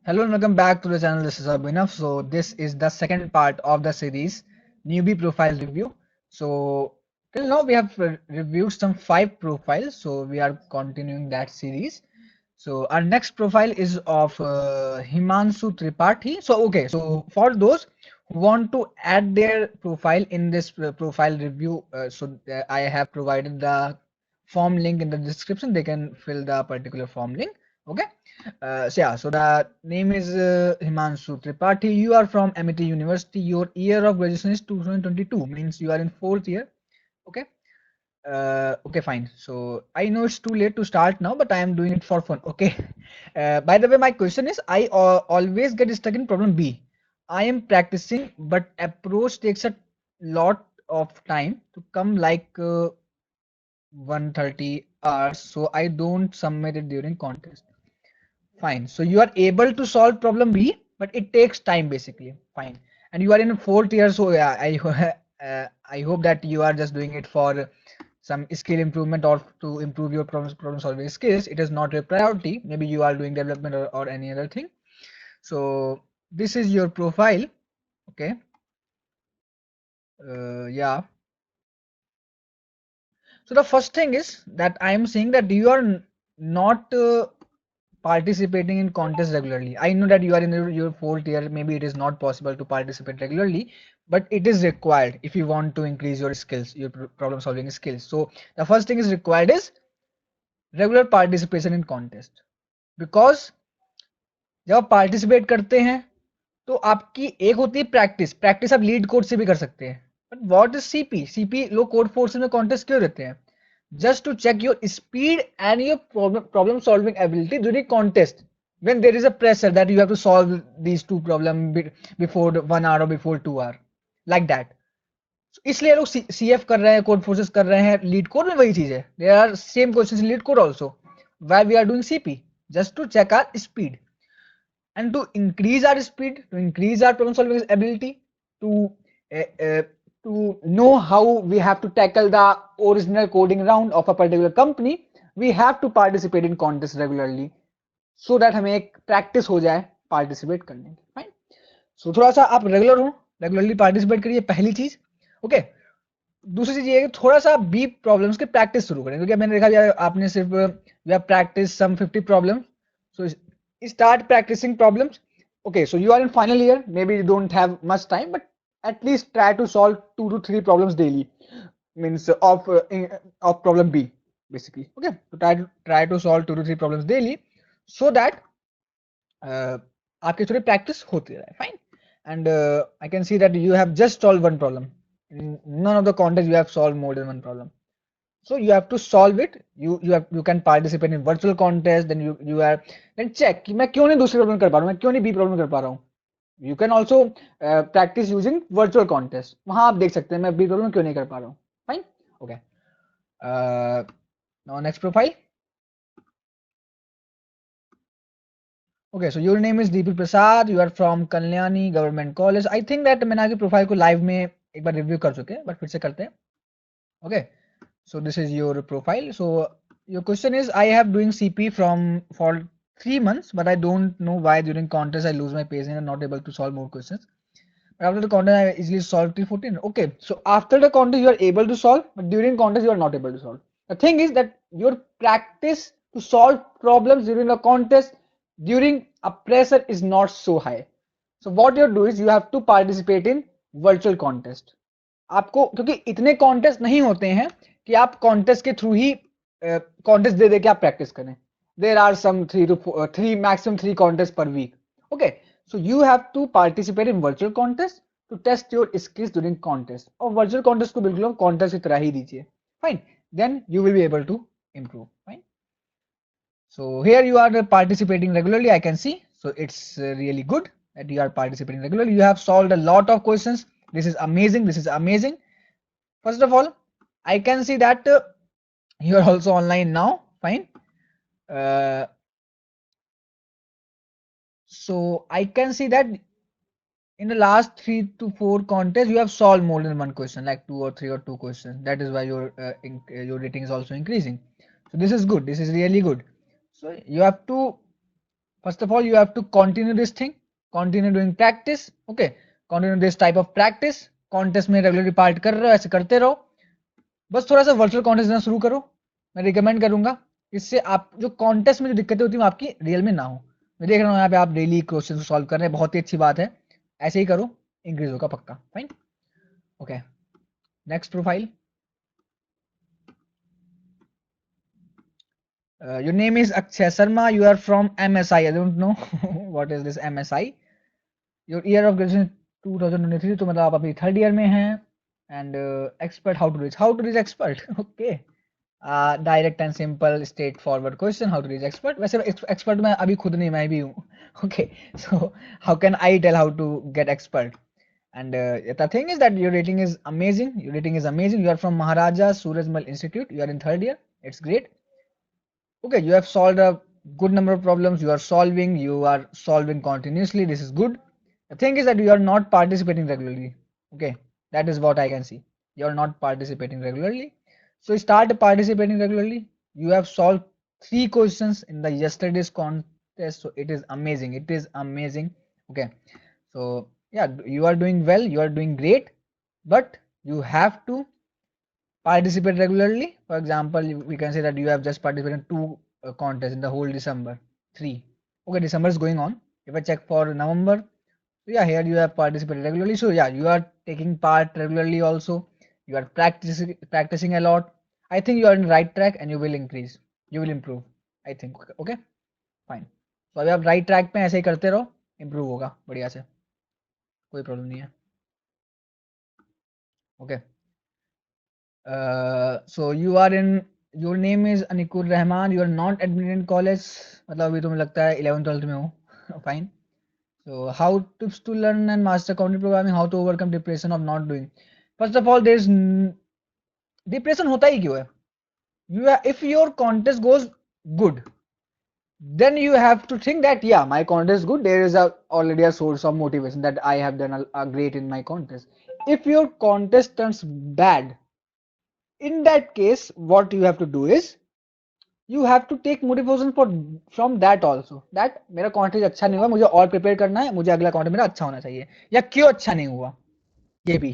Hello and welcome back to the channel. This is Abhinav. So this is the second part of the series newbie profile review. So till now we have reviewed some 5 profiles. So we are continuing that series. So our next profile is of Himanshu Tripathi. So for those who want to add their profile in this profile review, I have provided the form link in the description. They can fill the particular form link. Okay. So the name is Himanshu Tripathi. You are from MIT University. Your year of graduation is 2022. Means you are in fourth year. Okay. Okay, fine. So I know it's too late to start now, but I am doing it for fun. Okay. By the way, my question is, I always get stuck in problem B. I am practicing, but approach takes a lot of time to come, like 130 hours. So I don't submit it during contest. Fine. So you are able to solve problem B, but it takes time basically. Fine. And you are in fourth year, so yeah, I hope that you are just doing it for some skill improvement or to improve your problem solving skills. It is not a priority. Maybe you are doing development or any other thing. So this is your profile. Okay. Yeah. So the first thing is that I am saying that you are not participating in contests regularly. I know that you are in your fourth year, maybe it is not possible to participate regularly, but it is required if you want to increase your skills, your problem solving skills. So the first thing is required is regular participation in contest, because जब आप participate करते हैं तो आपकी एक होती है practice practice आप लीड कोड से भी कर सकते हैं but what is CP CP लोग कोड फोर्सेस में कॉन्टेस्ट क्यों रहते हैं just to check your speed and your problem solving ability during contest when there is a pressure that you have to solve these two problems before 1 hour or before 2 hour like that. So, इसलिए लोग CF कर रहे हैं code forces कर रहे हैं leet code में वही चीज है there are same questions in lead code also why we are doing CP just to check our speed and to increase our speed, to increase our problem solving ability, to uh, uh, to know how we have to tackle the original coding round of a particular company, we have to participate in contests regularly so that हमें एक practice हो जाए participate करने की. Fine. So थोड़ा सा आप regular हो, regularly participate करिए पहली चीज. Okay. दूसरी चीज ये है कि थोड़ा सा बी प्रॉब्लम्स के प्रैक्टिस शुरू करें क्योंकि मैंने देखा आपने सिर्फ you have practice some 50 problems so start practicing problems. Okay, so you are in final year, maybe you don't have much time, but at least try to solve 2 to 3 problems daily, means of problem B basically. Okay, so try to solve 2 to 3 problems daily so that आपकी थोड़ी practice होती रहे. Fine. And I can see that you have just solved one problem. In none of the context you have solved more than one problem. So you have to solve it. You can participate in virtual contest. Then you are then check कि मैं क्यों नहीं दूसरी problem कर पा रहा हूँ, मैं क्यों नहीं बी प्रॉब्लम कर पा रहा हूँ. You can also practice using virtual contest. वहाँ आप देख सकते हैं मैं बी प्रॉब्लम क्यों नहीं कर पा रहा हूँ. Fine. Okay. Now next profile. Okay, so your name is DP Prasad. You are from Kalyani Government College. I think that मैंने आगे प्रोफाइल को लाइव में एक बार रिव्यू कर चुके हैं, बट फिर से करते हैं. Okay, so this is your profile. So your question is, I have doing CP for 3 months, but I don't know why during contest I lose my patience and I'm not able to solve more questions. But after the contest I easily solve till 14. Okay, so after the contest you are able to solve, but during contest you are not able to solve. The thing is that your practice to solve problems during a contest during a pressure is not so high. So what you do is you have to participate in virtual contest. आपको क्योंकि इतने contest नहीं होते हैं कि आप contest के through ही contest दे के आप प्रैक्टिस करें. There are some 3 maximum 3 contest per week. Okay, so you have to participate in virtual contest to test your skills during contest. और वर्चुअल कॉन्टेस्ट को बिल्कुल कॉन्टेस्ट की तरह ही दीजिए. Fine, then you will be able to improve. Fine. So here you are participating regularly, I can see. So it's really good that you are participating regularly. You have solved a lot of questions. This is amazing. This is amazing. First of all, I can see that you are also online now. Fine. Uh, so I can see that in the last 3 to 4 contests, you have solved more than one question, like 2 or 3 or 2 questions. That is why your rating is also increasing. So this is good. This is really good. So you have to First of all, you have to continue this thing, continue doing practice. Okay, continue this type of practice. Contest में regularly part कर रहे हो, ऐसे करते रहो. बस थोड़ा सा वर्चुअल कॉन्टेस्ट देना शुरू करो, मैं रिकमेंड करूंगा. इससे आप जो कॉन्टेस्ट में जो दिक्कतें होती है वो आपकी रियल में ना हो. मैं देख रहा हूँ यहाँ पे आप डेली क्वेश्चन सॉल्व कर रहे हैं, बहुत ही अच्छी बात है. ऐसे ही करो, इंक्रीज होगा पक्का. Fine. Okay, next profile. Your name is Akshay Sharma. You are from MSI. I don't know what is this MSI. Your year of graduation 2023. तो मतलब आप अभी थर्ड ईयर में हैं. And expert how to reach expert. Okay. Direct and simple straightforward question, how to reach expert. वैसे expert मैं अभी खुद नहीं, मैं भी हूँ. Okay. So how can I tell how to get expert? And the thing is that your rating is amazing. Your rating is amazing. You are from Maharaja Surajmal Institute. You are in third year. It's great. Okay, you have solved a good number of problems. You are solving continuously. This is good. The thing is that you are not participating regularly. Okay, that is what I can see. You are not participating regularly. So start participating regularly. You have solved 3 questions in the yesterday's contest. So it is amazing. It is amazing. Okay. So yeah, you are doing well. You are doing great. But you have to participate regularly. For example, we can say that you have just participated in 2 contests in the whole December. 3. Okay, December is going on. If I check for November, so yeah, here you have participated regularly. So yeah, you are taking part regularly also. You are practicing a lot. I think you are in the right track and you will increase. You will improve. I think. Okay, fine. So अभी आप right track पे ऐसे ही करते रहो, improve होगा बढ़िया से, कोई problem नहीं है. Okay. So you are in, your name is Anikur Rahman. You are not admitted in college. मतलब अभी तुम्हें लगता है 11th 12th में हो. Fine. So how tips to learn and master cognitive programming, how to overcome depression of not doing. First of all, there is depression होता ही क्यों है? If your contest goes good, then you have to think that yeah, my contest is good. There is already a source of motivation that I have done a great in my contest. If your contest turns bad, in that case, what you have to do is you have to take motivation from that also, that मेरा contest अच्छा नहीं हुआ, मुझे और prepare करना है, मुझे अगला कॉन्टेस्ट मेरा अच्छा होना चाहिए, या क्यों अच्छा नहीं हुआ, ये भी.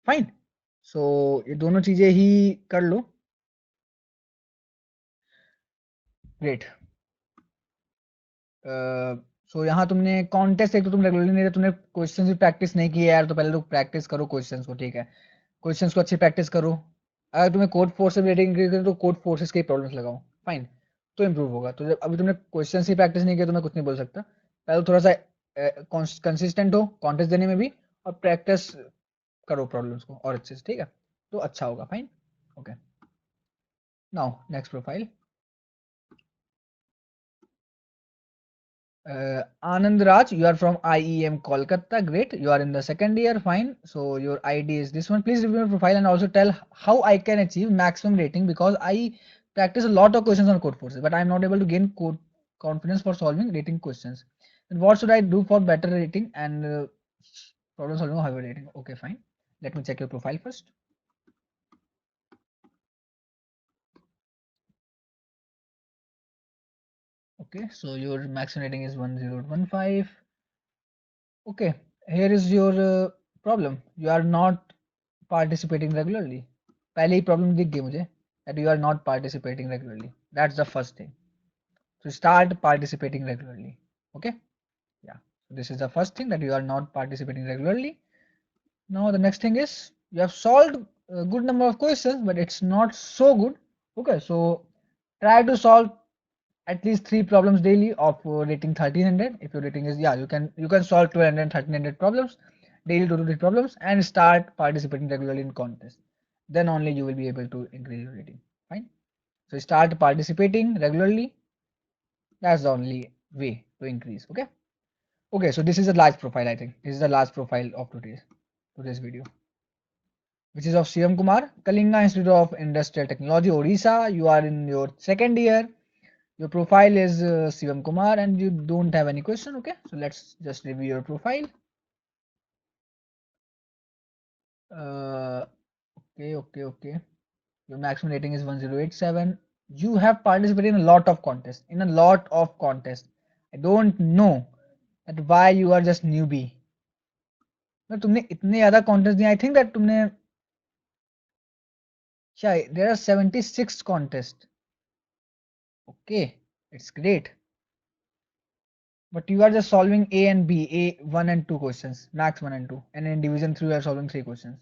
फाइन. सो ये दोनों चीजें ही कर लो. ग्रेट. सो यहाँ तुमने कॉन्टेस्ट, एक तो तुम रेगुलरली नहीं रहे, तुमने क्वेश्चन भी प्रैक्टिस नहीं किया यार, तो पहले तो प्रैक्टिस करो क्वेश्चंस को. ठीक है, क्वेश्चंस को अच्छी प्रैक्टिस करो. अगर तुम्हें कोड फोर्स से रेटिंग इंक्रीज करें तो कोड फोर्सेस के प्रॉब्लम्स लगाओ. फाइन. तो इम्प्रूव होगा. तो जब अभी तुमने क्वेश्चन ही प्रैक्टिस नहीं किया तो मैं कुछ नहीं बोल सकता. पहले थोड़ा सा कंसिस्टेंट हो कॉन्टेस्ट देने में भी, और प्रैक्टिस करो प्रॉब्लम्स को और अच्छे से. ठीक है, तो अच्छा होगा. Fine. Okay, now next profile. Anand Raj, you are from IEM Kolkata. Great. You are in the second year. Fine. So your ID is this one. Please review your profile and also tell how I can achieve maximum rating, because I practice a lot of questions on code forces, but I am not able to gain code confidence for solving rating questions. And what should I do for better rating and problem solving or higher rating? Okay, fine. Let me check your profile first. Okay, so your maximum rating is 1015. Okay, here is your problem. You are not participating regularly. पहले ही problem दिख गई मुझे, that you are not participating regularly. That's the first thing. So start participating regularly. Okay, yeah. So this is the first thing, that you are not participating regularly. Now the next thing is you have solved a good number of questions, but it's not so good. Okay, so try to solve at least 3 problems daily of rating 1300. If your rating is, yeah, you can solve 1200 1300 problems daily, 2 to 3 problems, and start participating regularly in contests. Then only you will be able to increase your rating. Fine. So start participating regularly. That's the only way to increase. Okay. Okay, so this is the last profile. I think this is the last profile of today's video, which is of Shivam Kumar, Kalinga Institute of Industrial Technology, Odisha. You are in your second year. Your profile is Shivam Kumar and you don't have any question. Okay, so let's just review your profile. Okay. Your maximum rating is 1087. You have participated in a lot of contests. I don't know that why you are just newbie. तुमने इतने ज्यादा contest दिए, I think that तुमने क्या, there are 76 contest, okay it's great, but you are just solving A and B, A1 and 2 questions, max 1 and 2, and in division 3 you are solving 3 questions.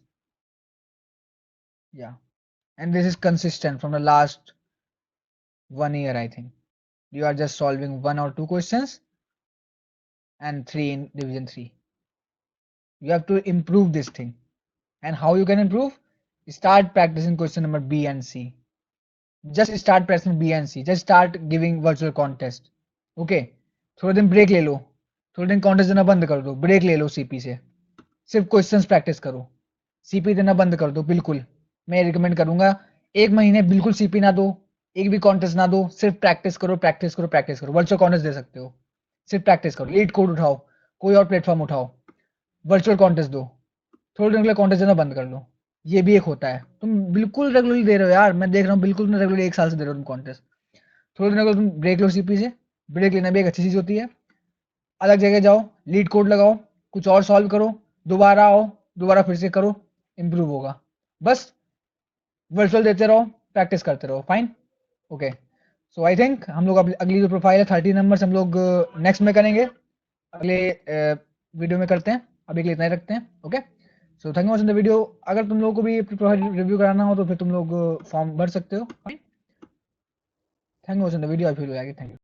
Yeah, and this is consistent from the last 1 year, I think. You are just solving 1 or 2 questions and 3 in division 3. You have to improve this thing. And how you can improve? Start practicing question number B and C. Just start practicing B and C. Just start giving virtual contest. Okay, थोड़े दिन break ले लो, थोड़े दिन contest देना बंद कर दो, break ले लो सीपी से, सिर्फ क्वेश्चंस प्रैक्टिस करो, सीपी देना बंद कर दो बिल्कुल। मैं रिकमेंड करूंगा 1 महीने बिल्कुल सीपी ना दो, एक भी कॉन्टेस्ट ना दो, सिर्फ प्रैक्टिस करो प्रैक्टिस करो प्रैक्टिस करो। वर्चुअल कॉन्टेस्ट दे सकते हो, सिर्फ प्रैक्टिस करो, लीड कोड उठाओ, कोई और प्लेटफॉर्म उठाओ, वर्चुअल कॉन्टेस्ट दो, थोड़े दिन के लिए कॉन्टेस्ट देना बंद कर दो। ये भी एक होता है, तुम बिल्कुल रेगुलरली दे रहे हो यार, मैं देख रहा हूँ बिल्कुल रेगुलरली 1 साल से दे रहे हो तुम कॉन्टेस्ट। थोड़े दिन अगर तुम ब्रेक लो सीपी से, ब्रेक लेना भी एक अच्छी चीज होती है। अलग जगह जाओ, लीड कोड लगाओ, कुछ और सॉल्व करो, दोबारा आओ, दोबारा फिर से करो, इंप्रूव होगा। बस वर्चुअल देते रहो, प्रैक्टिस करते रहो, fine, okay. So I think हम लोग अगली जो प्रोफाइल है 30 नंबर्स हम लोग नेक्स्ट में करेंगे, अगले वीडियो में करते हैं, अभी के लिए इतना ही रखते हैं, okay. So thank you watching the video. अगर तुम लोगों को भी प्रोफाइल रिव्यू कराना हो तो फिर तुम लोग फॉर्म भर सकते हो, thank you watching the video, I feel thank you.